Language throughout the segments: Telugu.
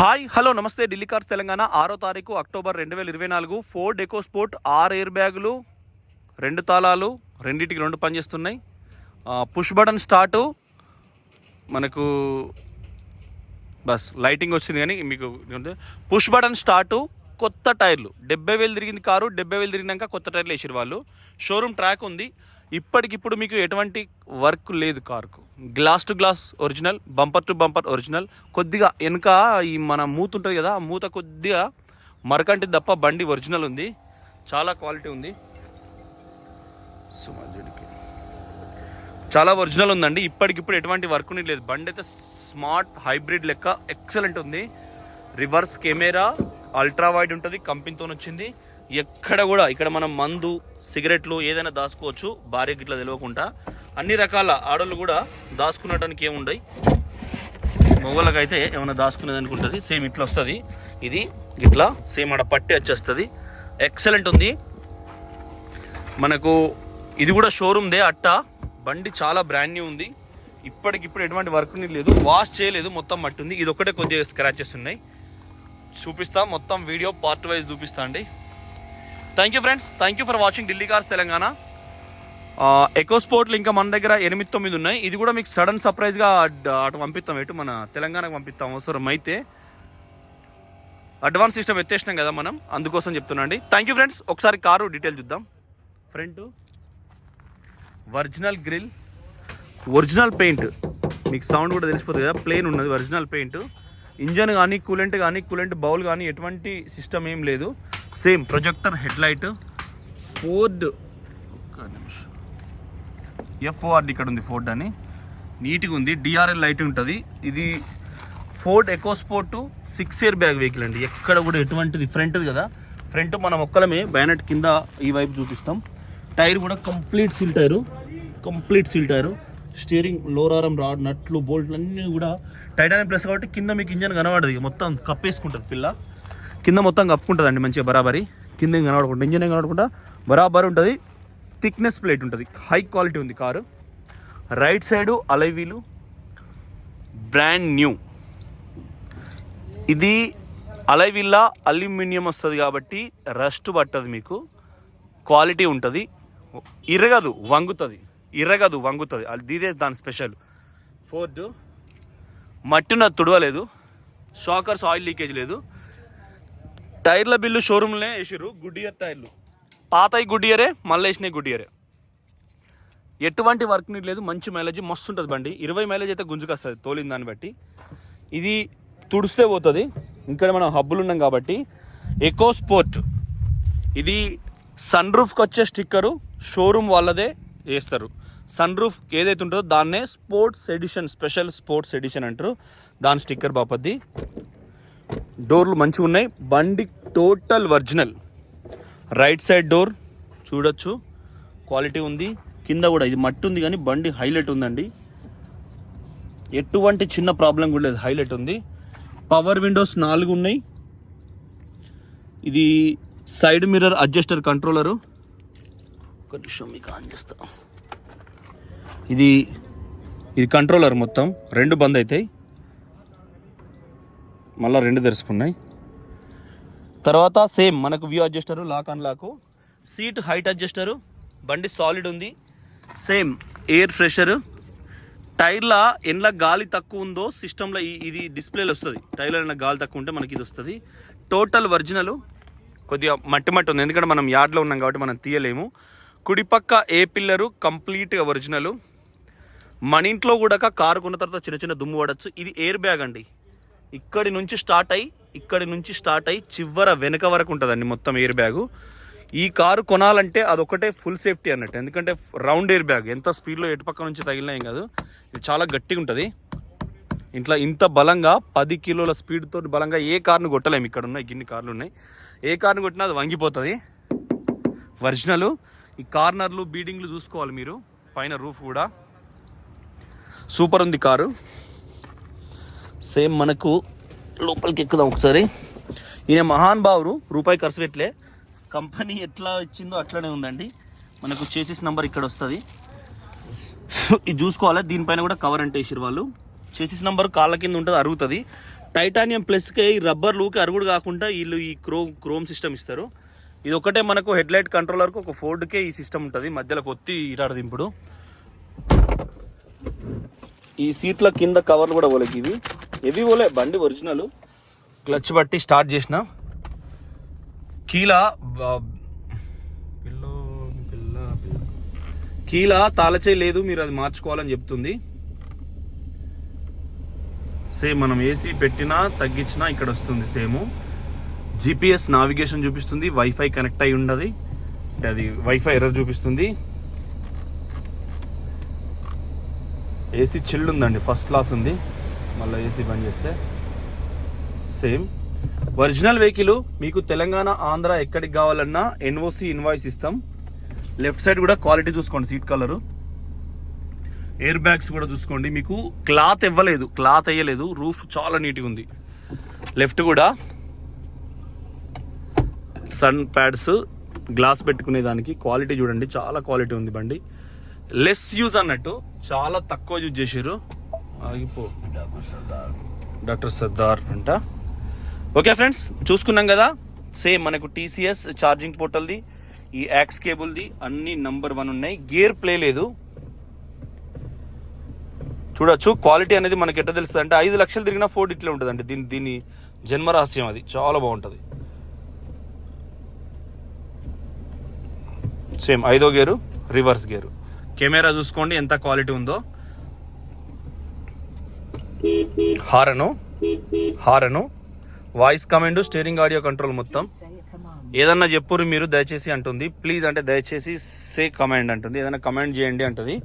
హాయ్ హలో నమస్తే. ఢిల్లీ కార్స్ తెలంగాణ 6వ తారీఖు అక్టోబర్ 2024 ఫోర్డ్ ఎకోస్పోర్ట్ 6 ఎయిర్ బ్యాగులు 2 తాళాలు రెండింటికి 2 పనిచేస్తున్నాయి. పుష్ బటన్ స్టార్టు మనకు బస్ లైటింగ్ వచ్చింది కానీ మీకు పుష్ బటన్ స్టార్టు. కొత్త టైర్లు 70,000 తిరిగింది కారు. 70,000 తిరిగినాక కొత్త టైర్లు వేసారు వాళ్ళు. షోరూమ్ ట్రాక్ ఉంది. ఇప్పటికిప్పుడు మీకు ఎటువంటి వర్క్ లేదు కారుకు. Glass to glass original, bumper to bumper original. కొద్దిగా వెనుక ఈ మన మూత ఉంటుంది కదా, ఆ మూత కొద్దిగా మరకంటి తప్ప బండి ఒరిజినల్ ఉంది. చాలా క్వాలిటీ ఉంది, చాలా ఒరిజినల్ ఉందండి. ఇప్పటికిప్పుడు ఎటువంటి వర్క్ లేదు. బండి అయితే స్మార్ట్ హైబ్రిడ్ లెక్క ఎక్సలెంట్ ఉంది. రివర్స్ కెమెరా, అల్ట్రా వైడ్ ఉంటుంది, కంపెనీతో వచ్చింది. ఎక్కడ కూడా ఇక్కడ మనం మందు సిగరెట్లు ఏదైనా దాచుకోవచ్చు, భార్యకి ఇట్లా తెలియకుండా. అన్ని రకాల ఆడోళ్ళు కూడా దాచుకునేటానికి ఏముండయి. మొగోళ్ళకైతే ఏమైనా దాచుకునేదానికి ఉంటుంది. సేమ్ ఇట్లా వస్తుంది. ఇది ఇట్లా సేమ్ ఆడ పట్టి వచ్చేస్తుంది. ఎక్సలెంట్ ఉంది. మనకు ఇది కూడా షోరూమ్దే అట్ట. బండి చాలా బ్రాండ్ న్యూ ఉంది. ఇప్పటికిప్పుడు ఎటువంటి వర్క్ లేదు, వాష్ చేయలేదు, మొత్తం మట్టి ఉంది. ఇది ఒకటే కొద్దిగా స్క్రాచెస్ ఉన్నాయి. చూపిస్తా, మొత్తం వీడియో పార్ట్ వైజ్ చూపిస్తా అండి. Thank you friends, thank you for watching Delhi cars Telangana. ఎకోస్పోర్ట్లు ఇంకా మన దగ్గర 8-9 ఉన్నాయి. ఇది కూడా మీకు సడన్ సర్ప్రైజ్గా అటు పంపిస్తాం, ఎటు మన తెలంగాణకు పంపిస్తాం అవసరం అయితే. అడ్వాన్స్ సిస్టమ్ ఎత్తేసినాం కదా మనం, అందుకోసం చెప్తున్నా అండి. Thank you friends. ఒకసారి కారు డీటెయిల్ చూద్దాం. Front original grill, original paint, మీకు సౌండ్ కూడా తెలిసిపోతుంది కదా, ప్లేన్ ఉన్నది, ఒరిజినల్ పెయింట్. ఇంజన్ కానీ కూలెంట్ బౌల్ కానీ ఎటువంటి సిస్టమ్ ఏం లేదు. Same projector head light, Ford FORD ఇక్కడ ఉంది, ఫోర్డ్ అని నీట్గా ఉంది. DRL లైట్ ఉంటుంది. ఇది Ford EcoSport 6 air bag vehicle అండి. ఎక్కడ కూడా ఎటువంటిది ఫ్రంట్ది కదా, ఫ్రంట్ మనం ఒక్కలమే బ్యానెట్ కింద ఈ వైపు చూపిస్తాం. టైర్ కూడా కంప్లీట్ సీల్ టైరు. స్టీరింగ్, లోరారం రాడ్, నట్లు, బోల్ట్లు అన్నీ కూడా టైటానియం ప్లస్ కాబట్టి కింద మీకు ఇంజన్ కనబడదు. మొత్తం కప్పేసుకుంటుంది పిల్ల, కింద మొత్తం కప్పుకుంటుంది అండి మంచిగా బరాబరి. కింద ఏం కనబడకుండా, ఇంజన్ ఏం కనబడకుండా బరాబరి ఉంటుంది. థిక్నెస్ ప్లేట్ ఉంటుంది, హై క్వాలిటీ ఉంది కారు. రైట్ సైడు అలై వీలు బ్రాండ్ న్యూ. ఇది అలై వీల్లా అల్యూమినియం వస్తుంది కాబట్టి రస్ట్ పట్టదు, మీకు క్వాలిటీ ఉంటుంది. ఇరగదు వంగుతుంది. అది ఇదే దాని స్పెషల్. ఫోర్డ్ మట్టి ఉన్నది, తుడవలేదు. షాకర్స్ ఆయిల్ లీకేజ్ లేదు. టైర్ల బిల్లు షోరూమ్లోనే వేసారు. గుడ్డియర్ టైర్లు, పాతయి గుడ్డియరే, మళ్ళీ వేసినాయి గుడ్డియరే. ఎటువంటి వర్క్ నీట్ లేదు. మంచి మైలేజ్, మస్తు ఉంటుంది బండి. 20 మైలేజ్ అయితే గుంజుకొస్తుంది తోలిన దాన్ని బట్టి. ఇది తుడిస్తే పోతుంది. ఇక్కడ మనం హబ్బులు ఉన్నాం కాబట్టి. ఎకోస్పోర్ట్ ఇది సన్ రూఫ్కి వచ్చే స్టిక్కరు షోరూమ్ వాళ్ళదే వేస్తారు. సన్ రూఫ్ ఏదైతే ఉంటుందో దాన్నే sports edition, special sports edition అంటారు. దాని స్టిక్కర్ బాపద్ది. డోర్లు మంచిగా ఉన్నాయి. బండి total original. Right side door చూడొచ్చు, క్వాలిటీ ఉంది. కింద కూడా ఇది మట్టి ఉంది కానీ బండి హైలైట్ ఉందండి. ఎటువంటి చిన్న ప్రాబ్లం కూడా లేదు, హైలైట్ ఉంది. పవర్ విండోస్ 4 ఉన్నాయి. ఇది సైడ్ మిర్రర్ అడ్జస్టర్ కంట్రోలరు. ఒక నిమిషం మీకు ఆన్ చేస్తా. ఇది కంట్రోలర్. మొత్తం 2 బంద్ అవుతాయి, మళ్ళీ 2 తెరుచుకున్నాయి. తర్వాత సేమ్ మనకు వ్యూ అడ్జస్టరు, లాక్ అన్లాకు, సీట్ హైట్ అడ్జస్టరు. బండి సాలిడ్ ఉంది. Same air fresher. టైర్ల ఎండ్ల గాలి తక్కువ ఉందో సిస్టంలో ఇది డిస్ప్లేలో వస్తుంది. టైర్లో ఏమైనా గాలి తక్కువ ఉంటే మనకి ఇది వస్తుంది. Total original. కొద్దిగా మట్టి ఉంది, ఎందుకంటే మనం యార్డ్లో ఉన్నాం కాబట్టి మనం తీయలేము. కుడిపక్క ఏ పిల్లరు కంప్లీట్గా ఒరిజినల్. మన ఇంట్లో కూడా కారు కొన్న తర్వాత చిన్న దుమ్ము పడవచ్చు. ఇది ఎయిర్ బ్యాగ్ అండి. ఇక్కడి నుంచి స్టార్ట్ అయ్యి చివర వెనక వరకు ఉంటుందండి మొత్తం ఎయిర్ బ్యాగు. ఈ కారు కొనాలంటే అదొకటే ఫుల్ సేఫ్టీ అన్నట్టు. ఎందుకంటే రౌండ్ ఎయిర్ బ్యాగ్, ఎంత స్పీడ్లో ఎటు పక్క నుంచి తగిలినా ఏం కాదు. ఇది చాలా గట్టిగా ఉంటుంది. ఇంట్లో ఇంత బలంగా 10 కిలోల స్పీడ్తో బలంగా ఏ కార్ను కొట్టలేము. ఇక్కడ ఉన్నాయి గిన్ని కార్లు ఉన్నాయి. ఏ కార్ను కొట్టినా అది వంగిపోతుంది. ఒరిజినల్. ఈ కార్నర్లు, బీడింగ్లు చూసుకోవాలి మీరు. పైన రూఫ్ కూడా సూపర్ ఉంది కారు. సేమ్ మనకు లోపలికి ఎక్కుదాం ఒకసారి. ఈయన మహాన్ బావురు, రూపాయి ఖర్చు పెట్టలే. కంపెనీ ఎట్లా ఇచ్చిందో అట్లనే ఉందండి. మనకు చేసిస్ నెంబర్ ఇక్కడ వస్తుంది, ఇది చూసుకోవాలి. దీనిపైన కూడా కవర్ అంటే వేసారు వాళ్ళు. చేసిస్ నెంబర్ కాళ్ళ కింద ఉంటుంది, అరుగుతుంది. టైటానియం ప్లస్కి ఈ రబ్బర్ లూకి అరుగుడు కాకుండా వీళ్ళు ఈ క్రోమ్ సిస్టమ్ ఇస్తారు. ఇది ఒకటే మనకు హెడ్ లైట్ కంట్రోలర్కు ఒక ఫోర్డ్కే ఈ సిస్టమ్ ఉంటుంది. మధ్యలో కొత్తి ఇటాడు దింపుడు. ఈ సీట్ల కింద కవర్లు కూడా పోలేకి ఇవి పోలే, బండి ఒరిజినల్. క్లచ్ బట్టి స్టార్ట్ చేసిన కీలా తాళచేయి లేదు, మీరు అది మార్చుకోవాలని చెప్తుంది. సేమ్ మనం ఏసీ పెట్టినా తగ్గించినా ఇక్కడ వస్తుంది సేమ్. GPS నావిగేషన్ చూపిస్తుంది, వైఫై కనెక్ట్ అయి ఉండదు, అది వైఫై ఎర్రర్ చూపిస్తుంది. ఏసీ చిల్డ్ ఉందండి, ఫస్ట్ క్లాస్ ఉంది. మళ్ళీ ఏసీ బంద్ చేస్తే సేమ్ ఒరిజినల్ వెహికల్. మీకు తెలంగాణ ఆంధ్ర ఎక్కడికి కావాలన్నా NOC ఇన్వాయిస్ ఇస్తాం. లెఫ్ట్ సైడ్ కూడా క్వాలిటీ చూసుకోండి, సీట్ కలరు, ఎయిర్ బ్యాగ్స్ కూడా చూసుకోండి. మీకు క్లాత్ వేయలేదు, రూఫ్ చాలా నీట్గా ఉంది. లెఫ్ట్ కూడా సన్ ప్యాడ్స్, గ్లాస్ పెట్టుకునే దానికి క్వాలిటీ చూడండి, చాలా క్వాలిటీ ఉంది బండి. లెస్ యూజ్ అన్నట్టు, చాలా తక్కువ యూజ్ చేసారు. ఆగిపో డాక్టర్ సర్దార్ అంట. ఓకే ఫ్రెండ్స్, చూసుకున్నాం కదా. సేమ్ మనకు TCS ఛార్జింగ్ పోర్టల్ది, ఈ యాక్స్ కేబుల్ది అన్ని నంబర్ 1 ఉన్నాయి. గేర్ ప్లే లేదు. చూడొచ్చు క్వాలిటీ అనేది మనకి ఎట్లా తెలుస్తుంది అంటే 5 లక్షలు తిరిగిన ఫోర్డ్ ఇట్లా ఉంటుందండి. దీని జన్మరహస్యం అది, చాలా బాగుంటుంది. సేమ్ 5వ గేరు, రివర్స్ గేరు. కెమెరా చూసుకోండి ఎంత క్వాలిటీ ఉందో. Horn voice command, steering audio control మొత్తం. ఏదన్నా చెప్పురు మీరు దయచేసి అంటుంది, ప్లీజ్ అంటే దయచేసి సే కమాండ్ అంటుంది, ఏదైనా కమాండ్ చేయండి అంటుంది.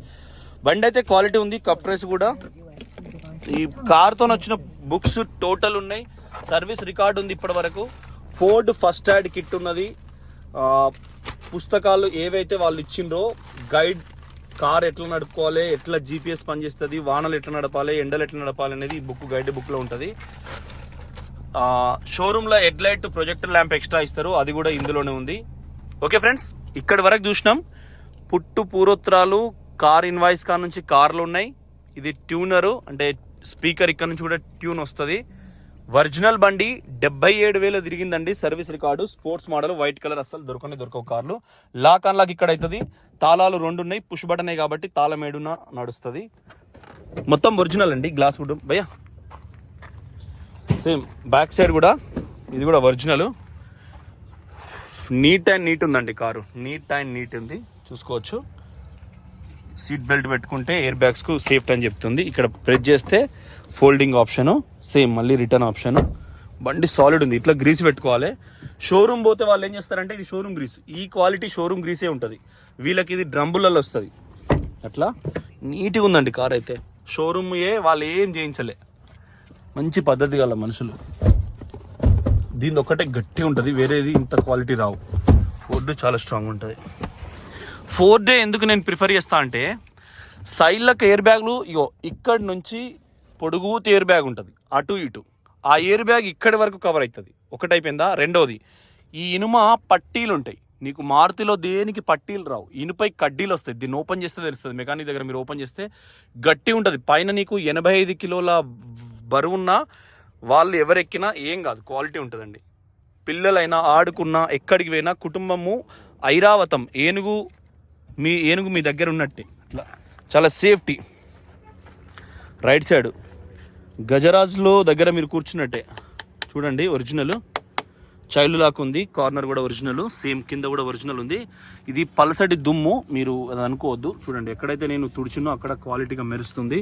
బండి అయితే క్వాలిటీ ఉంది. కప్ ట్రేస్ కూడా ఈ కార్తో వచ్చిన బుక్స్ టోటల్ ఉన్నాయి. సర్వీస్ రికార్డు ఉంది ఇప్పటి వరకు. ఫోర్డ్ ఫస్ట్ యాడ్ కిట్ ఉన్నది. పుస్తకాలు ఏవైతే వాళ్ళు ఇచ్చిండ్రో, గైడ్, కార్ ఎట్లా నడుపుకోవాలి, ఎట్లా GPS పనిచేస్తుంది, వానలు ఎట్లా నడపాలి, ఎండలు ఎట్లా నడపాలి అనేది గైడ్ బుక్లో ఉంటుంది. షోరూమ్లో head light, projector lamp extra ఇస్తారు, అది కూడా ఇందులోనే ఉంది. ఓకే ఫ్రెండ్స్, ఇక్కడి వరకు చూసినాం. పుట్టు పూర్వోత్తరాలు, కార్ ఇన్వాయిస్ కా నుంచి కార్లు ఉన్నాయి. ఇది ట్యూనరు అంటే స్పీకర్, ఇక్కడ నుంచి కూడా ట్యూన్ వస్తుంది. ఒరిజినల్ బండి 77,000 తిరిగిందండి. Service record, sports model, white colour, అస్సలు దొరకవు కార్లు. లాక్ అన్లాక్ ఇక్కడ అవుతుంది. తాళాలు 2 ఉన్నాయి, పుష్ బటనే కాబట్టి తాళం ఏడున నడుస్తుంది. మొత్తం ఒరిజినల్ అండి. గ్లాస్ వుడ్ భయ్యా. సేమ్ బ్యాక్ సైడ్ కూడా, ఇది కూడా ఒరిజినల్. నీట్ ఉందండి కారు, నీట్ ఉంది, చూసుకోవచ్చు. సీట్ బెల్ట్ పెట్టుకుంటే ఎయిర్ బ్యాగ్స్కు సేఫ్టీ అని చెప్తుంది. ఇక్కడ ప్రెస్ చేస్తే ఫోల్డింగ్ ఆప్షను, సేమ్ మళ్ళీ రిటర్న్ ఆప్షను. బండి సాలిడ్ ఉంది. ఇట్లా గ్రీస్ పెట్టుకోవాలి. షోరూమ్ పోతే వాళ్ళు ఏం చేస్తారంటే ఇది షోరూమ్ గ్రీస్, ఈ క్వాలిటీ షోరూమ్ గ్రీసే ఉంటుంది. వీళ్ళకి ఇది డ్రమ్బులలో వస్తుంది. అట్లా నీట్గా ఉందండి కార్ అయితే. షోరూమ్ వాళ్ళు ఏం చేయించలే, మంచి పద్ధతి గల మనుషులు. దీని ఒక్కటే గట్టి ఉంటుంది, వేరేది ఇంత క్వాలిటీ రావు. ఫోర్డ్ చాలా స్ట్రాంగ్ ఉంటుంది. ఫోర్డే ఎందుకు నేను ప్రిఫర్ చేస్తా అంటే, సైడ్లకు ఎయిర్ బ్యాగ్లు ఇక్కడి నుంచి పొడుగుతూ ఎయిర్ బ్యాగ్ ఉంటుంది, అటు ఇటు. ఆ ఎయిర్ బ్యాగ్ ఇక్కడి వరకు కవర్ అవుతుంది. ఒకటైపోయిందా. రెండోది, ఈ ఇనుమ పట్టీలు ఉంటాయి. నీకు మారుతిలో దేనికి పట్టీలు రావు, ఇనుపై కడ్డీలు వస్తాయి. దీన్ని ఓపెన్ చేస్తే తెలుస్తుంది. మెకానిక్ దగ్గర మీరు ఓపెన్ చేస్తే గట్టి ఉంటుంది. పైన నీకు 85 కిలోల బరువున్న వాళ్ళు ఎవరెక్కినా ఏం కాదు, క్వాలిటీ ఉంటుందండి. పిల్లలైనా ఆడుకున్నా, ఎక్కడికి పోయినా, కుటుంబము ఐరావతం, ఏనుగు మీ దగ్గర ఉన్నట్టే. అట్లా చాలా సేఫ్టీ. రైట్ సైడ్ గజరాజ్లో దగ్గర మీరు కూర్చున్నట్టే చూడండి. ఒరిజినల్ చైల్డ్ లాక్ ఉంది. కార్నర్ కూడా ఒరిజినల్, సేమ్ కింద కూడా ఒరిజినల్ ఉంది. ఇది పలసటి దుమ్ము, మీరు అది అనుకోవద్దు. చూడండి, ఎక్కడైతే నేను తుడిచినో అక్కడ క్వాలిటీగా మెరుస్తుంది.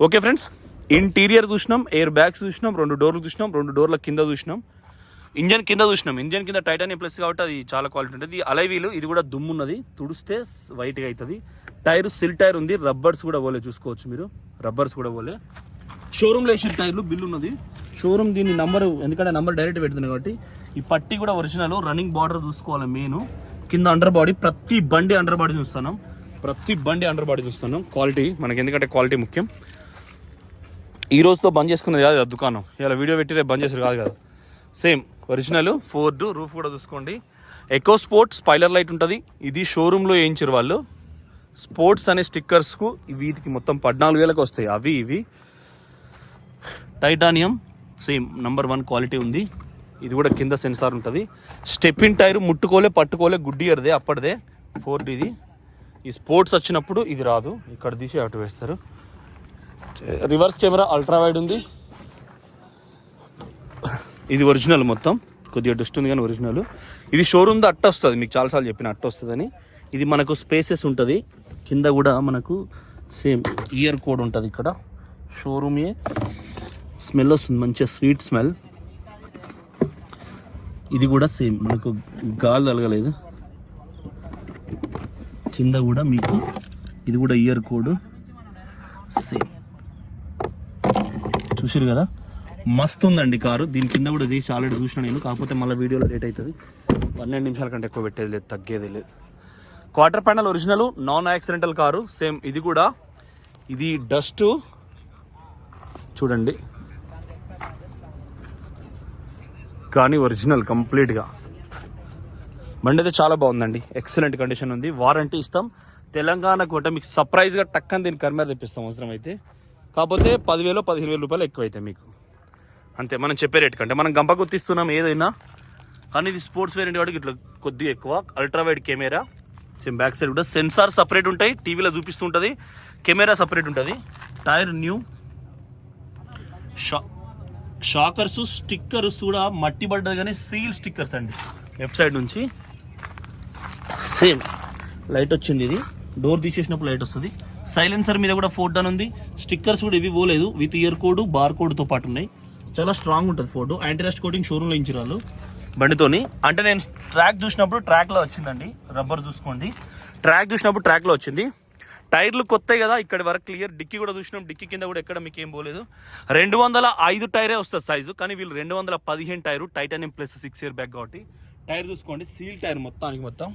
ఓకే ఫ్రెండ్స్, ఇంటీరియర్ చూసినాం, ఎయిర్ బ్యాగ్స్ చూసినాం, 2 డోర్లు చూసినాం, 2 డోర్ల కింద చూసినాం, ఇంజన్ కింద చూసినాం. ఇంజన్ కింద టైటానియం ప్లస్ కాబట్టి అది చాలా క్వాలిటీ ఉంటుంది. అలై వీలు, ఇది కూడా దుమ్ము ఉన్నది, తుడిస్తే వైట్గా అవుతుంది. టైర్ సిల్ టైర్ ఉంది, రబ్బర్స్ కూడా పోలే, చూసుకోవచ్చు మీరు, రబ్బర్స్ కూడా పోలే. షోరూమ్లో వేసిన టైర్లు, బిల్ ఉన్నది. షోరూమ్ దీని నంబరు, ఎందుకంటే నంబర్ డైరెక్ట్ పెడుతుంది కాబట్టి. ఈ పట్టి కూడా ఒరిజినల్. రన్నింగ్ బార్డర్ చూసుకోవాలి మెయిన్. కింద అండర్ బాడీ, ప్రతి బండి అండర్ బాడీ చూస్తున్నాం. క్వాలిటీ మనకి, ఎందుకంటే క్వాలిటీ ముఖ్యం. ఈ రోజుతో బంద్ చేసుకున్నది కాదు దుకాణం, ఇలా వీడియో పెట్టి రేపు బంద్ చేసారు కాదు కదా. Same original. ఫోర్డ్ రూఫ్ కూడా చూసుకోండి. ఎకో స్పోర్ట్ స్పైలర్ లైట్ ఉంటుంది. ఇది షోరూంలో వేయించారు వాళ్ళు. స్పోర్ట్స్ అనే స్టిక్కర్స్కు వీటికి మొత్తం 14,000కి వస్తాయి. అవి ఇవి టైటానియం సేమ్ #1 క్వాలిటీ ఉంది. ఇది కూడా కింద సెన్సార్ ఉంటుంది. స్టెప్పిన్ టైర్ ముట్టుకోలే పట్టుకోలే గుడ్ ఇయర్దే అప్పటిదే 4Dది. ఈ స్పోర్ట్స్ వచ్చినప్పుడు ఇది రాదు, ఇక్కడ తీసి అటు వేస్తారు. రివర్స్ కెమెరా అల్ట్రా వైడ్ ఉంది. ఇది ఒరిజినల్, మొత్తం కొద్దిగా డస్ట్ ఉంది కానీ ఒరిజినల్. ఇది షోరూమ్ది అట్ట వస్తుంది, మీకు చాలాసార్లు చెప్పిన అట్ట వస్తుందని. ఇది మనకు స్పేసెస్ ఉంటుంది. కింద కూడా మనకు సేమ్ ఇయర్ కోడ్ ఉంటుంది. ఇక్కడ షోరూమే స్మెల్ వస్తుంది, మంచిగా స్వీట్ స్మెల్. ఇది కూడా సేమ్ మనకు గాలి తగలలేదు. కింద కూడా మీకు ఇది కూడా ఇయర్ కోడ్ సేమ్. చూసారు కదా, మస్తు ఉందండి కారు. దీని కింద కూడా తీసి ఆల్రెడీ చూసిన నేను, కాకపోతే మళ్ళీ వీడియోలో లేట్ అవుతుంది. 12 నిమిషాల కంటే ఎక్కువ పెట్టేది లేదు, తగ్గేది లేదు. Quarter panel original, non accidental car. Same ఇది కూడా, ఇది డస్ట్ చూడండి కానీ ఒరిజినల్ కంప్లీట్గా. బండి అయితే చాలా బాగుందండి, ఎక్సలెంట్ కండిషన్ ఉంది. వారంటీ ఇస్తాం. తెలంగాణ కోట మీకు సర్ప్రైజ్గా టక్కని దీన్ని కర్మేర తెప్పిస్తాం అవసరం అయితే. కాకపోతే 10,000-15,000 రూపాయలు ఎక్కువ అవుతాయి మీకు, అంతే మనం చెప్పే రేట్ కంటే. మనం గంప గుర్తిస్తున్నాం ఏదైనా, కానీ ఇది స్పోర్ట్స్ వేరియంట్ కాబట్టి ఇట్లా కొద్దిగా ఎక్కువ. Ultra wide camera, same back side కూడా సెన్సార్ సపరేట్ ఉంటాయి, టీవీలో చూపిస్తుంటుంది. కెమెరా సపరేట్ ఉంటుంది. Tyre new. షాకర్స్ స్టిక్కర్స్ కూడా మట్టి పడ్డది కానీ సీల్ స్టిక్కర్స్ అండి లెఫ్ట్ సైడ్ నుంచి. సేమ్ లైట్ వచ్చింది, ఇది డోర్ తీసేసినప్పుడు లైట్ వస్తుంది. సైలెన్సర్ మీద కూడా 4 టన్ ఉంది. స్టిక్కర్స్ కూడా ఇవి పోలేదు, విత్ ఇయర్ కోడ్ బార్ కోడ్తో పాటు ఉన్నాయి. చాలా స్ట్రాంగ్ ఉంటుంది ఫోటో. యాంటీ రస్ట్ కోటింగ్ షోరూమ్లో ఇచ్చిరాళ్ళు బండితోని. అంటే నేను ట్రాక్ చూసినప్పుడు ట్రాక్లో వచ్చిందండి, రబ్బర్ చూసుకోండి. ట్రాక్ చూసినప్పుడు ట్రాక్లో వచ్చింది. టైర్లు కొత్తాయి కదా, ఇక్కడ వరకు క్లియర్. డిక్కీ కూడా చూసినాం, డిక్కీ కింద కూడా ఎక్కడ మీకు ఏం పోలేదు. 205 టైరే వస్తుంది సైజు, కానీ వీళ్ళు 215 tyre, titanium plus 6 year back కాబట్టి. టైర్ చూసుకోండి, సీల్ టైర్ మొత్తం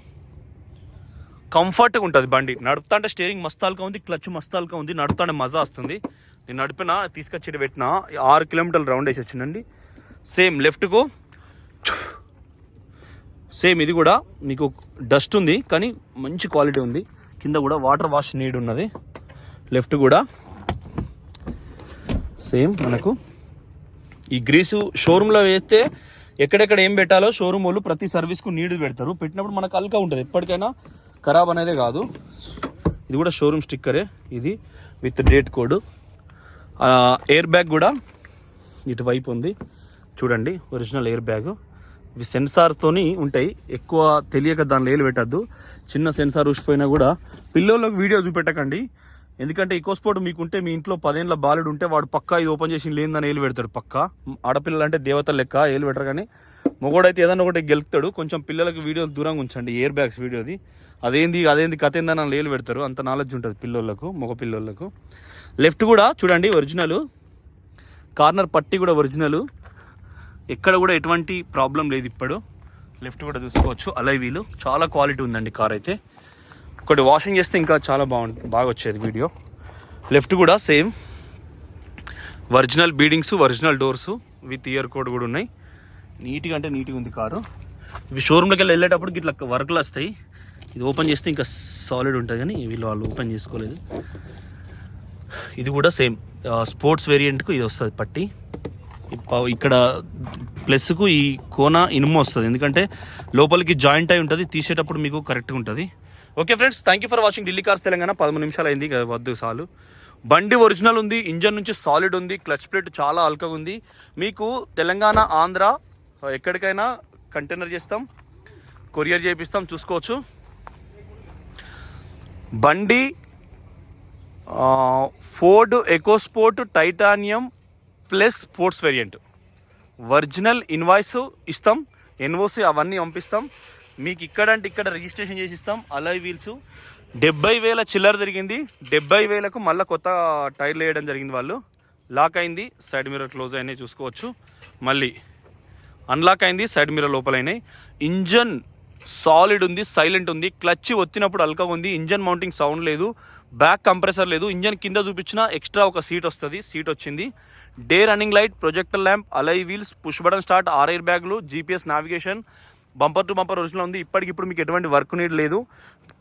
కంఫర్ట్గా ఉంటుంది బండి. నడుపుతా అంటే స్టీరింగ్ మస్తాల్గా ఉంది, క్లచ్ మస్తాల్గా ఉంది. నడుపుతా అంటే మజా వస్తుంది. నేను నడిపిన తీసుకొచ్చి పెట్టిన 6 కిలోమీటర్లు రౌండ్ వేసి వచ్చిందండి. సేమ్ లెఫ్ట్కు సేమ్ ఇది కూడా మీకు డస్ట్ ఉంది కానీ మంచి క్వాలిటీ ఉంది. కింద కూడా వాటర్ వాష్ నీడ్ ఉన్నది. లెఫ్ట్ కూడా సేమ్ మనకు ఈ గ్రీసు షోరూంలో వేస్తే ఎక్కడెక్కడ ఏం పెట్టాలో షోరూమ్ వాళ్ళు ప్రతి సర్వీస్కు నీడ్ పెడతారు. పెట్టినప్పుడు మనకు అల్కా ఉంటుంది, ఎప్పటికైనా ఖరాబ్ అనేదే కాదు. ఇది కూడా షోరూమ్ స్టిక్కరే, ఇది with date code. Air bag కూడా ఇటువైపు ఉంది చూడండి, ఒరిజినల్ ఎయిర్ బ్యాగ్. ఇవి సెన్సార్తోని ఉంటాయి, ఎక్కువ తెలియక దానిలో ఏలు పెట్టద్దు. చిన్న సెన్సార్ ఊసిపోయినా కూడా పిల్లలకు వీడియో చూపెట్టకండి. ఎందుకంటే ఈకోస్పోర్ట్ మీకుంటే మీ ఇంట్లో 10 ఏళ్ళ బాలుడు ఉంటే వాడు పక్కా ఇది ఓపెన్ చేసి లేదని ఏలు పెడతాడు పక్కా. ఆడపిల్లలు అంటే దేవతలు లెక్క ఏలు పెట్టరు, కానీ మగోడైతే ఏదైనా ఒకటి గెలుపుతాడు. కొంచెం పిల్లలకి వీడియోలు దూరంగా ఉంచండి, ఎయిర్ బ్యాగ్స్ వీడియోది. అదేంది కథ ఏందని వాళ్ళు ఏలు పెడతారు, అంత నాలెడ్జ్ ఉంటుంది పిల్లలకు, మగ పిల్లలకు. లెఫ్ట్ కూడా చూడండి ఒరిజినల్, కార్నర్ పట్టి కూడా ఒరిజినల్, ఎక్కడ కూడా ఎటువంటి ప్రాబ్లం లేదు. ఇప్పుడు లెఫ్ట్ కూడా చూసుకోవచ్చు. అలై వీలు చాలా క్వాలిటీ ఉందండి కార్ అయితే. ఒకటి వాషింగ్ చేస్తే ఇంకా చాలా బాగా వచ్చేది వీడియో. లెఫ్ట్ కూడా same original beadings, original doors with ear code కూడా ఉన్నాయి. నీట్గా అంటే నీట్గా ఉంది కారు. ఇవి షోరూమ్లోకి వెళ్ళేటప్పుడు ఇట్లా వర్క్లు వస్తాయి. ఇది ఓపెన్ చేస్తే ఇంకా సాలిడ్ ఉంటుంది, కానీ వాళ్ళు ఓపెన్ చేసుకోలేదు. ఇది కూడా సేమ్ స్పోర్ట్స్ వేరియంట్కు ఇది వస్తుంది పట్టి. ఇక్కడ ప్లస్కు ఈ కోన ఇనుము వస్తుంది, ఎందుకంటే లోపలికి జాయింట్ అయి ఉంటుంది, తీసేటప్పుడు మీకు కరెక్ట్గా ఉంటుంది. Okay friends, thank you for watching Delhi cars Telangana. 13 నిమిషాలు అయింది, వద్దు చాలు. బండి ఒరిజినల్ ఉంది, ఇంజన్ నుంచి సాలిడ్ ఉంది, క్లచ్ ప్లేట్ చాలా అల్కగా ఉంది. మీకు తెలంగాణ, ఆంధ్ర ఎక్కడికైనా కంటైనర్ చేస్తాం, కొరియర్ చేపిస్తాం, చూసుకోవచ్చు. బండి Ford EcoSport titanium plus sports variant. Original invoice ఇస్తాం, ఎన్ఓసి అవన్నీ పంపిస్తాం. మీకు ఇక్కడంటే ఇక్కడ రిజిస్ట్రేషన్ చేసి ఇస్తాం. అలాయ్ వీల్స్ 70,000 చిల్లర జరిగింది. 70,000కు మళ్ళీ కొత్త టైర్లు వేయడం జరిగింది. వాళ్ళు లాక్ అయింది, సైడ్ మిర్రర్ క్లోజ్ అయినాయి చూసుకోవచ్చు. మళ్ళీ అన్లాక్ అయింది, సైడ్ మిర్రర్ లోపలైనాయి. ఇంజన్ సాలిడ్ ఉంది, సైలెంట్ ఉంది. క్లచ్ ఒత్తినప్పుడు అల్కా ఉంది. ఇంజన్ మౌంటింగ్ సౌండ్ లేదు, బ్యాక్ కంప్రెసర్ లేదు. ఇంజన్ కింద చూపించిన ఎక్స్ట్రా ఒక సీట్ వస్తుంది, సీట్ వచ్చింది. Day running light, projector lamp, alloy wheels, push button start, 6 air బ్యాగులు, GPS navigation, bumper to bumper original ఉంది. ఇప్పటికిప్పుడు మీకు ఎటువంటి వర్క్ నీడ్ లేదు.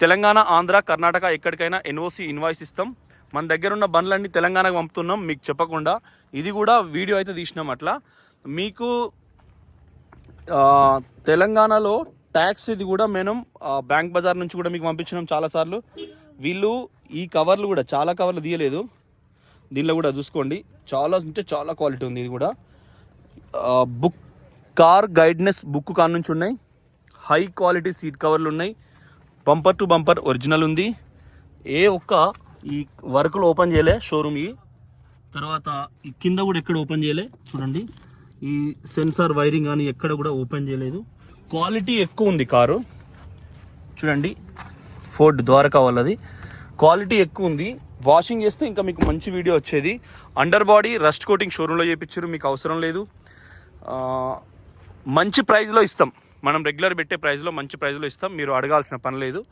తెలంగాణ, ఆంధ్ర, కర్ణాటక ఎక్కడికైనా ఎన్ఓసి ఇన్వాయిస్ ఇస్తాం. మన దగ్గర ఉన్న బండ్లన్నీ తెలంగాణకు పంపుతున్నాం మీకు చెప్పకుండా. ఇది కూడా వీడియో అయితే తీసినాం అట్లా. మీకు తెలంగాణలో ట్యాక్స్ ఇది కూడా మనం బ్యాంక్ బజార్ నుంచి కూడా మీకు పంపించినాం చాలాసార్లు. వీళ్ళు ఈ కవర్లు కూడా చాలా కవర్లు తీయలేదు, దీనిలో కూడా చూసుకోండి. చాలా అంటే చాలా క్వాలిటీ ఉంది. ఇది కూడా బుక్ కార్ గైడ్నెస్ బుక్ కాడ నుంచి ఉన్నాయి. హై క్వాలిటీ సీట్ కవర్లు ఉన్నాయి. బంపర్ టు బంపర్ ఒరిజినల్ ఉంది. ఏ ఒక్క ఈ వర్క్లు ఓపెన్ చేయలే షోరూమ్. ఈ తర్వాత ఈ కింద కూడా ఎక్కడ ఓపెన్ చేయలే చూడండి. ఈ సెన్సార్ వైరింగ్ కానీ ఎక్కడ కూడా ఓపెన్ చేయలేదు. క్వాలిటీ ఎక్కువ ఉంది కారు చూడండి. ఫోర్డ్ ద్వారకా వాళ్ళది క్వాలిటీ ఎక్కువ ఉంది. వాషింగ్ చేస్తే ఇంకా మీకు మంచి వీడియో వచ్చేది. అండర్ బాడీ రస్ట్ కోటింగ్ షోరూంలో చేయించారు, మీకు అవసరం లేదు. మంచి ప్రైస్లో ఇస్తాం, మనం రెగ్యులర్ పెట్టే ప్రైస్లో మంచి ప్రైస్లో ఇస్తాం, మీరు అడగాల్సిన పని లేదు.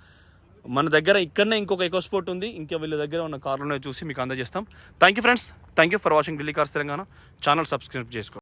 మన దగ్గర ఇక్కడనే ఇంకొక ఎకోస్పోర్ట్ ఉంది, ఇంకా వీళ్ళ దగ్గర ఉన్న కార్లోనే చూసి మీకు అందజేస్తాం. Thank you friends, thank you for watching Delhi cars Telangana. Channel subscribe చేసుకోండి.